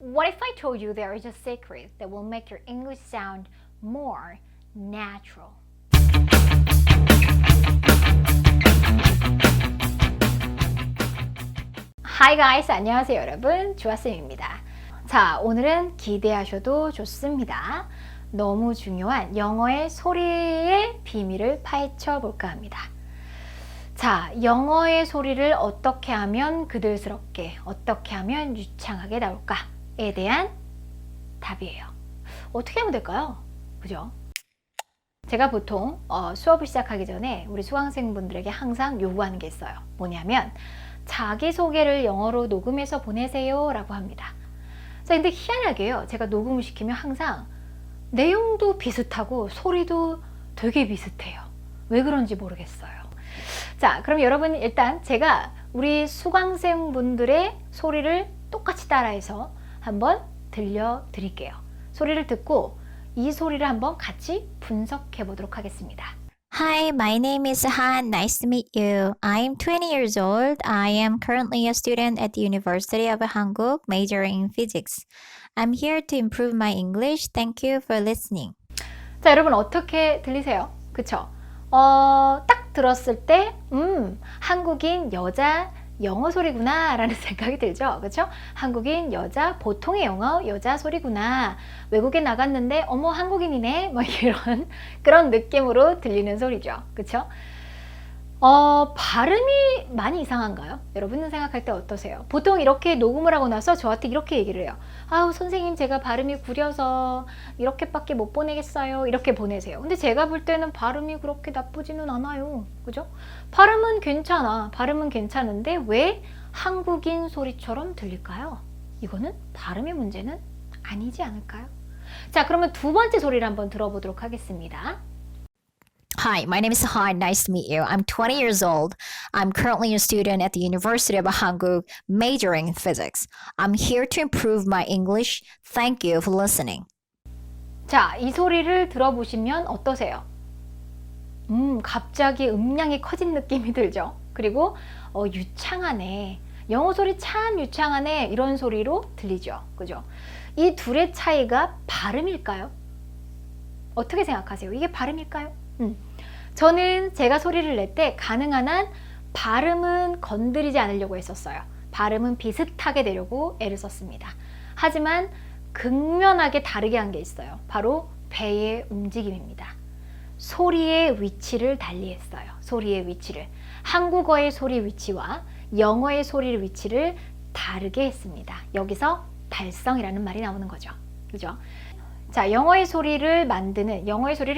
What if I told you there is a secret that will make your English sound more natural? Hi guys, 안녕하세요 여러분, 주아쌤입니다. 자, 오늘은 기대하셔도 좋습니다. 너무 중요한 영어의 소리의 비밀을 파헤쳐 볼까 합니다. 자, 영어의 소리를 어떻게 하면 그들스럽게, 어떻게 하면 유창하게 나올까에 대한 답이에요. 어떻게 하면 될까요? 그죠? 제가 보통 수업을 시작하기 전에 우리 수강생분들에게 항상 요구하는 게 있어요. 뭐냐면 자기소개를 영어로 녹음해서 보내세요 라고 합니다. 자, 근데 희한하게요, 제가 녹음을 시키면 항상 내용도 비슷하고 소리도 되게 비슷해요. 왜 그런지 모르겠어요. 자, 그럼 여러분 일단 제가 우리 수강생분들의 소리를 똑같이 따라해서 한번 들려드릴게요. 소리를 듣고 이 소리를 한번 같이 분석해 보도록 하겠습니다. Hi, my name is Han. Nice to meet you. I'm 20 years old. I am currently a student at the University of Hanguk, majoring in physics. I'm here to improve my English. Thank you for listening. 자, 여러분 어떻게 들리세요? 그쵸? 딱 들었을 때, 한국인 여자 영어 소리구나 라는 생각이 들죠. 그쵸? 한국인 여자 보통의 영어 여자 소리구나. 외국에 나갔는데 어머 한국인이네 뭐 이런 그런 느낌으로 들리는 소리죠. 그쵸? 발음이 많이 이상한가요? 여러분은 생각할 때 어떠세요? 보통 이렇게 녹음을 하고 나서 저한테 이렇게 얘기를 해요. 아우 선생님 제가 발음이 구려서 이렇게밖에 못 보내겠어요. 이렇게 보내세요. 근데 제가 볼 때는 발음이 그렇게 나쁘지는 않아요. 그죠? 발음은 괜찮아. 발음은 괜찮은데 왜 한국인 소리처럼 들릴까요? 이거는 발음의 문제는 아니지 않을까요? 자, 그러면 두 번째 소리를 한번 들어보도록 하겠습니다. Hi, my name is Han. Nice to meet you. I'm 20 years old. I'm currently a student at the University of Hanguk, majoring in physics. I'm here to improve my English. Thank you for listening. 자, 이 소리를 들어보시면 어떠세요? 갑자기 음량이 커진 느낌이 들죠? 그리고 유창하네. 영어 소리 참 유창하네. 이런 소리로 들리죠. 그죠? 이 둘의 차이가 발음일까요? 어떻게 생각하세요? 이게 발음일까요? 저는 제가 소리를 낼 때 가능한 한 발음은 건드리지 않으려고 했었어요. 발음은 비슷하게 내려고 애를 썼습니다. 하지만 극명하게 다르게 한 게 있어요. 바로 배의 움직임입니다. 소리의 위치를 달리했어요. 소리의 위치를. 한국어의 소리 위치와 영어의 소리 위치를 다르게 했습니다. 여기서 발성이라는 말이 나오는 거죠. 그죠? 자, 영어의 소리를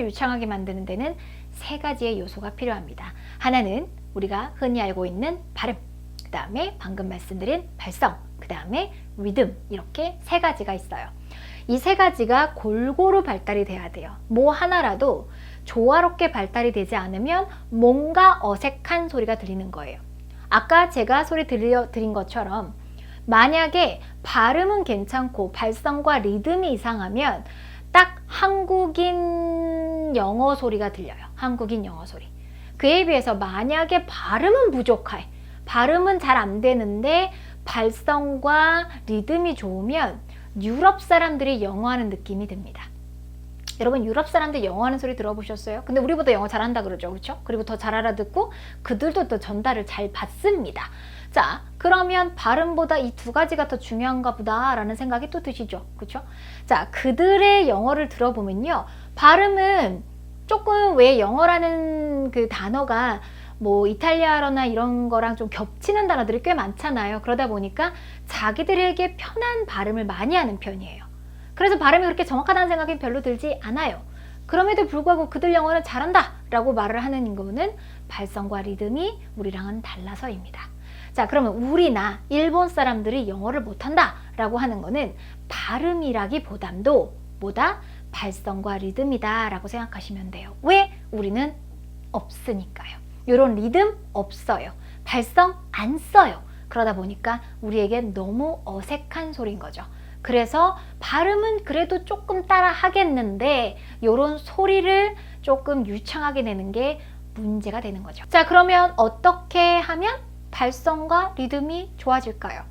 유창하게 만드는 데는 세 가지의 요소가 필요합니다. 하나는 우리가 흔히 알고 있는 발음, 그 다음에 방금 말씀드린 발성, 그 다음에 리듬, 이렇게 세 가지가 있어요. 이 세 가지가 골고루 발달이 돼야 돼요. 뭐 하나라도 조화롭게 발달이 되지 않으면 뭔가 어색한 소리가 들리는 거예요. 아까 제가 소리 들려드린 것처럼 만약에 발음은 괜찮고 발성과 리듬이 이상하면 딱 한국인 영어 소리가 들려요. 한국인 영어 소리. 그에 비해서 만약에 발음은 부족해. 발음은 잘 안 되는데 발성과 리듬이 좋으면 유럽 사람들이 영어하는 느낌이 듭니다. 여러분 유럽 사람들 영어하는 소리 들어보셨어요? 근데 우리보다 영어 잘한다 그러죠. 그렇죠? 그리고 더 잘 알아듣고 그들도 또 전달을 잘 받습니다. 자, 그러면 발음보다 이 두 가지가 더 중요한가 보다 라는 생각이 또 드시죠. 그렇죠? 자, 그들의 영어를 들어보면요. 발음은 조금 왜 영어라는 그 단어가 뭐 이탈리아어나 이런 거랑 좀 겹치는 단어들이 꽤 많잖아요. 그러다 보니까 자기들에게 편한 발음을 많이 하는 편이에요. 그래서 발음이 그렇게 정확하다는 생각이 별로 들지 않아요. 그럼에도 불구하고 그들 영어는 잘한다 라고 말을 하는 거는 발성과 리듬이 우리랑은 달라서입니다. 자, 그러면 우리나 일본 사람들이 영어를 못한다 라고 하는 거는 발음이라기보담도 뭐다? 발성과 리듬이다 라고 생각하시면 돼요. 왜? 우리는 없으니까요. 이런 리듬 없어요. 발성 안 써요. 그러다 보니까 우리에겐 너무 어색한 소리인 거죠. 그래서 발음은 그래도 조금 따라 하겠는데 이런 소리를 조금 유창하게 내는 게 문제가 되는 거죠. 자, 그러면 어떻게 하면 발성과 리듬이 좋아질까요?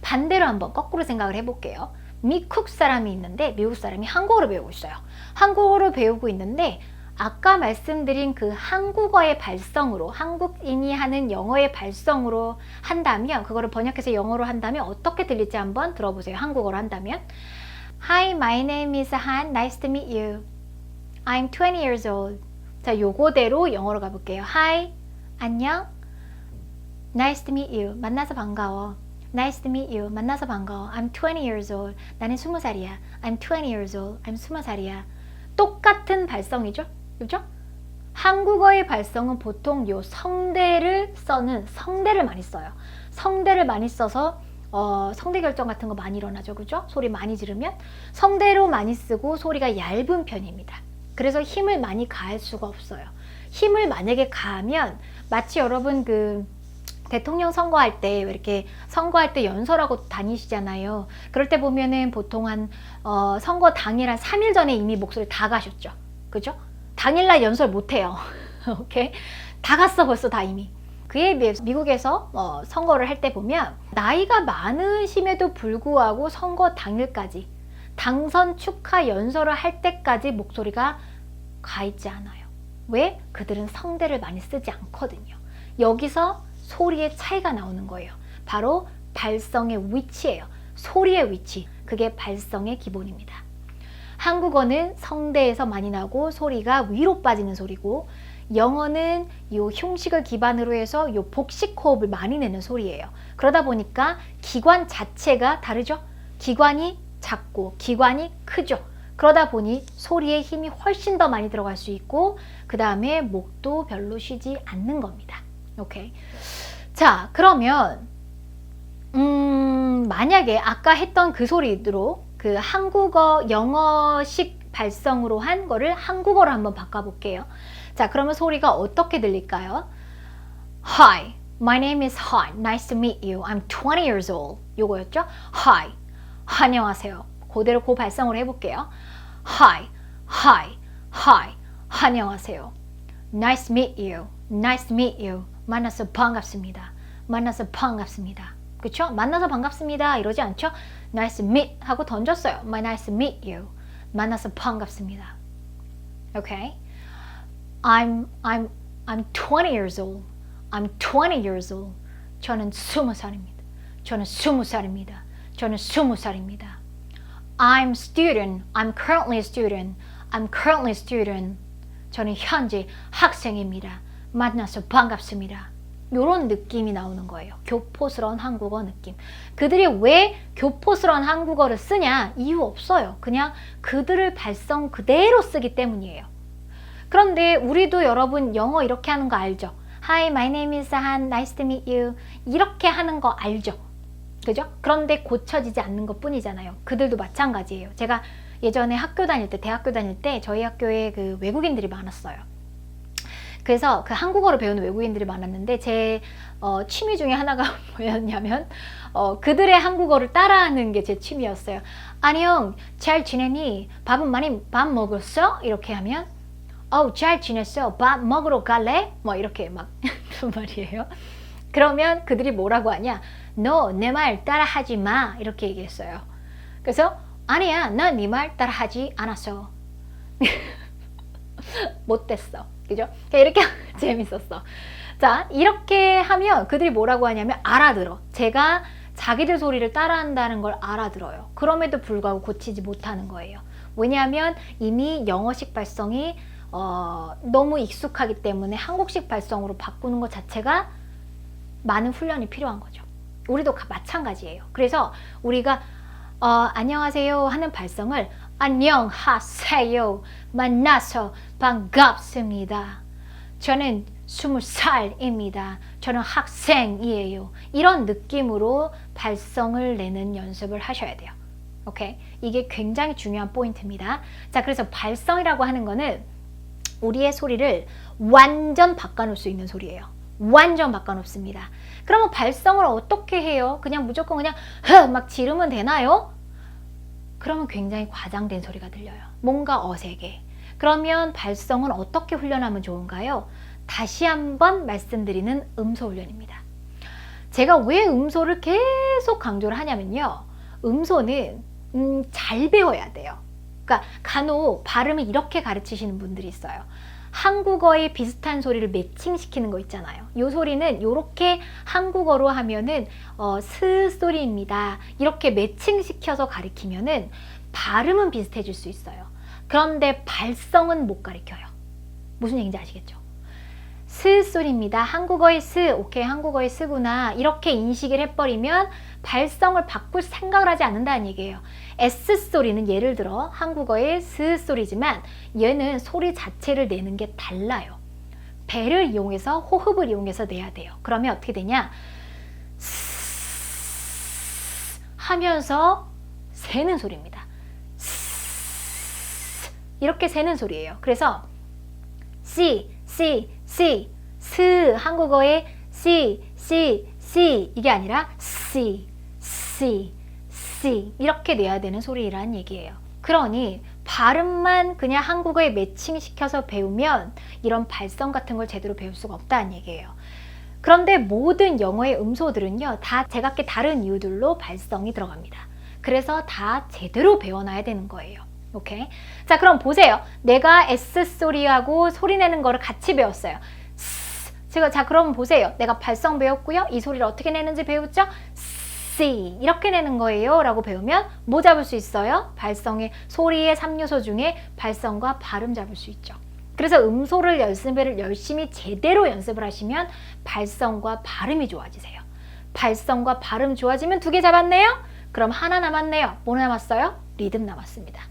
반대로 한번 거꾸로 생각을 해볼게요. 미국 사람이 있는데 미국 사람이 한국어를 배우고 있어요. 한국어를 배우고 있는데 아까 말씀드린 그 한국어의 발성으로, 한국인이 하는 영어의 발성으로 한다면, 그거를 번역해서 영어로 한다면 어떻게 들릴지 한번 들어보세요. 한국어로 한다면 Hi, my name is Han. Nice to meet you. I'm 20 years old. 자, 요거대로 영어로 가볼게요. Hi, 안녕. Nice to meet you. 만나서 반가워. Nice to meet you. 만나서 반가워. I'm 20 years old. 나는 20살이야. I'm 20 years old. I'm 20살이야. 똑같은 발성이죠? 그죠? 한국어의 발성은 보통 요 성대를 많이 써요. 성대를 많이 써서 성대 결정 같은 거 많이 일어나죠. 그죠? 소리 많이 지르면 성대로 많이 쓰고 소리가 얇은 편입니다. 그래서 힘을 많이 가할 수가 없어요. 힘을 만약에 가하면 마치 여러분 그 대통령 선거할 때 이렇게 선거할 때 연설하고 다니시잖아요. 그럴 때 보면은 보통 한 선거 당일 한 3일 전에 이미 목소리 다 가셨죠. 그죠? 당일날 연설 못해요. 오케이? 다 갔어 벌써 다 이미. 그에 비해서 미국에서 선거를 할 때 보면 나이가 많으심에도 불구하고 선거 당일까지 당선 축하 연설을 할 때까지 목소리가 가 있지 않아요. 왜? 그들은 성대를 많이 쓰지 않거든요. 여기서 소리의 차이가 나오는 거예요. 바로 발성의 위치예요. 소리의 위치. 그게 발성의 기본입니다. 한국어는 성대에서 많이 나고 소리가 위로 빠지는 소리고, 영어는 이 흉식을 기반으로 해서 이 복식 호흡을 많이 내는 소리예요. 그러다 보니까 기관 자체가 다르죠. 기관이 작고 기관이 크죠. 그러다 보니 소리에 힘이 훨씬 더 많이 들어갈 수 있고, 그 다음에 목도 별로 쉬지 않는 겁니다. 오케이. 자, 그러면 만약에 아까 했던 그 소리로 그 한국어, 영어식 발성으로 한 거를 한국어로 한번 바꿔볼게요. 자, 그러면 소리가 어떻게 들릴까요? Hi, my name is Han. Nice to meet you. I'm 20 years old. 요거였죠? Hi, 안녕하세요. 그대로 그 발성으로 해볼게요. Hi, hi, hi, 안녕하세요. Nice to meet you. Nice to meet you. 만나서 반갑습니다. 만나서 반갑습니다. 그쵸? 만나서 반갑습니다. 이러지 않죠? Nice to meet 하고 던졌어요. Nice to meet you. 만나서 반갑습니다. Okay? I'm 20 years old. I'm 20 years old. 저는 20살입니다. 저는 20살입니다. 저는 20살입니다. I'm student. I'm currently a student. I'm currently a student. 저는 현재 학생입니다. 만나서 반갑습니다. 이런 느낌이 나오는 거예요. 교포스러운 한국어 느낌. 그들이 왜 교포스러운 한국어를 쓰냐? 이유 없어요. 그냥 그들을 발성 그대로 쓰기 때문이에요. 그런데 우리도 여러분 영어 이렇게 하는 거 알죠? Hi, my name is Han. Nice to meet you. 이렇게 하는 거 알죠? 그죠? 그런데 고쳐지지 않는 것 뿐이잖아요. 그들도 마찬가지예요. 제가 예전에 학교 다닐 때, 대학교 다닐 때 저희 학교에 그 외국인들이 많았어요. 그래서 그 한국어를 배우는 외국인들이 많았는데 제 취미 중에 하나가 뭐였냐면 그들의 한국어를 따라하는 게 제 취미였어요. 안녕, 잘 지내니? 밥 먹었어? 이렇게 하면 잘 지냈어. 밥 먹으러 갈래? 뭐 이렇게 막 그 말이에요. 그러면 그들이 뭐라고 하냐? 너 내 말 따라하지 마. 이렇게 얘기했어요. 그래서 아니야, 난 네 말 따라하지 않았어. 못됐어. 그죠? 이렇게 재밌었어. 자, 이렇게 하면 그들이 뭐라고 하냐면 알아들어. 제가 자기들 소리를 따라한다는 걸 알아들어요. 그럼에도 불구하고 고치지 못하는 거예요. 왜냐하면 이미 영어식 발성이 너무 익숙하기 때문에 한국식 발성으로 바꾸는 것 자체가 많은 훈련이 필요한 거죠. 우리도 마찬가지예요. 그래서 우리가 안녕하세요 하는 발성을 안녕하세요. 만나서 반갑습니다. 저는 20살입니다. 저는 학생이에요. 이런 느낌으로 발성을 내는 연습을 하셔야 돼요. 오케이? 이게 굉장히 중요한 포인트입니다. 자, 그래서 발성이라고 하는 거는 우리의 소리를 완전 바꿔놓을 수 있는 소리예요. 완전 바꿔놓습니다. 그러면 발성을 어떻게 해요? 그냥 무조건 그냥 막 지르면 되나요? 그러면 굉장히 과장된 소리가 들려요. 뭔가 어색해. 그러면 발성은 어떻게 훈련하면 좋은가요? 다시 한번 말씀드리는 음소 훈련입니다. 제가 왜 음소를 계속 강조를 하냐면요. 음소는 잘 배워야 돼요. 그러니까 간혹 발음을 이렇게 가르치시는 분들이 있어요. 한국어에 비슷한 소리를 매칭시키는 거 있잖아요. 이 소리는 이렇게 한국어로 하면은 스 소리입니다. 이렇게 매칭시켜서 가르치면은 발음은 비슷해질 수 있어요. 그런데 발성은 못 가르쳐요. 무슨 얘기인지 아시겠죠? 스 소리입니다. 한국어의 스, 오케이 한국어의 스구나 이렇게 인식을 해버리면 발성을 바꿀 생각을 하지 않는다는 얘기예요. S 소리는 예를 들어 한국어의 스 소리지만 얘는 소리 자체를 내는 게 달라요. 배를 이용해서 호흡을 이용해서 내야 돼요. 그러면 어떻게 되냐? 스 하면서 새는 소리입니다. 스 이렇게 새는 소리예요. 그래서 C, 스 한국어의 C 이게 아니라 C 이렇게 내야 되는 소리라는 얘기예요. 그러니 발음만 그냥 한국어에 매칭시켜서 배우면 이런 발성 같은 걸 제대로 배울 수가 없다는 얘기예요. 그런데 모든 영어의 음소들은요 다 제각기 다른 이유들로 발성이 들어갑니다. 그래서 다 제대로 배워놔야 되는 거예요. 오케이? 자 그럼 보세요. 내가 S 소리하고 소리 내는 거를 같이 배웠어요. 자 그럼 보세요. 내가 발성 배웠고요. 이 소리를 어떻게 내는지 배웠죠? C 이렇게 내는 거예요 라고 배우면 뭐 잡을 수 있어요? 발성의 소리의 3요소 중에 발성과 발음 잡을 수 있죠. 그래서 음소를 연습을 열심히 제대로 연습을 하시면 발성과 발음이 좋아지세요. 발성과 발음 좋아지면 2개 잡았네요? 그럼 하나 남았네요. 뭐 남았어요? 리듬 남았습니다.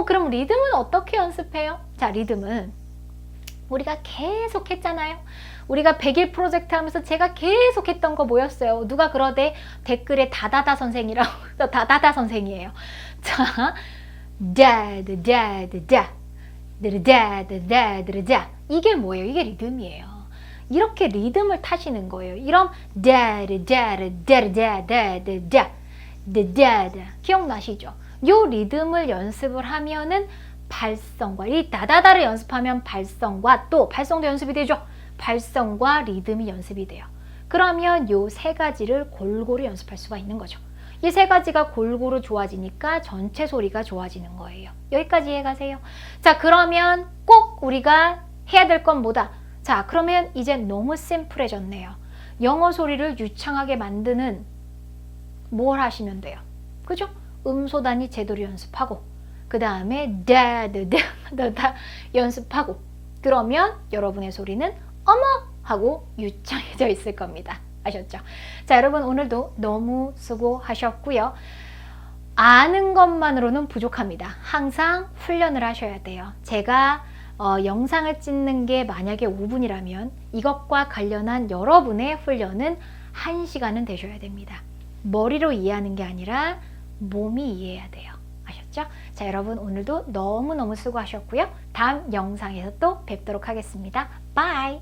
그럼 리듬은 어떻게 연습해요? 자, 리듬은 우리가 계속 했잖아요. 우리가 100일 프로젝트 하면서 제가 계속 했던 거 뭐였어요? 누가 그러대? 댓글에 다다다 선생이라고. 다다다 선생이에요. 자, 다다다다다 이게 뭐예요? 이게 리듬이에요. 이렇게 리듬을 타시는 거예요. 이런 다다다다다다다 기억나시죠? 요 리듬을 연습을 하면은 발성과 이 다다다를 연습하면 발성과 또 발성도 연습이 되죠. 발성과 리듬이 연습이 돼요. 그러면 요 3가지를 골고루 연습할 수가 있는 거죠. 이 3가지가 골고루 좋아지니까 전체 소리가 좋아지는 거예요. 여기까지 이해가세요? 자, 그러면 꼭 우리가 해야 될 건 뭐다? 자, 그러면 이제 너무 심플해졌네요. 영어 소리를 유창하게 만드는 뭘 하시면 돼요? 그죠? 음소 단위 제대로 연습하고 그 다음에 다다다다 연습하고 그러면 여러분의 소리는 어머 하고 유창해져 있을 겁니다. 아셨죠? 자, 여러분 오늘도 너무 수고하셨고요. 아는 것만으로는 부족합니다. 항상 훈련을 하셔야 돼요. 제가 영상을 찍는 게 만약에 5분이라면 이것과 관련한 여러분의 훈련은 1시간은 되셔야 됩니다. 머리로 이해하는 게 아니라 몸이 이해해야 돼요. 아셨죠? 자, 여러분 오늘도 너무너무 수고하셨고요. 다음 영상에서 또 뵙도록 하겠습니다. 바이!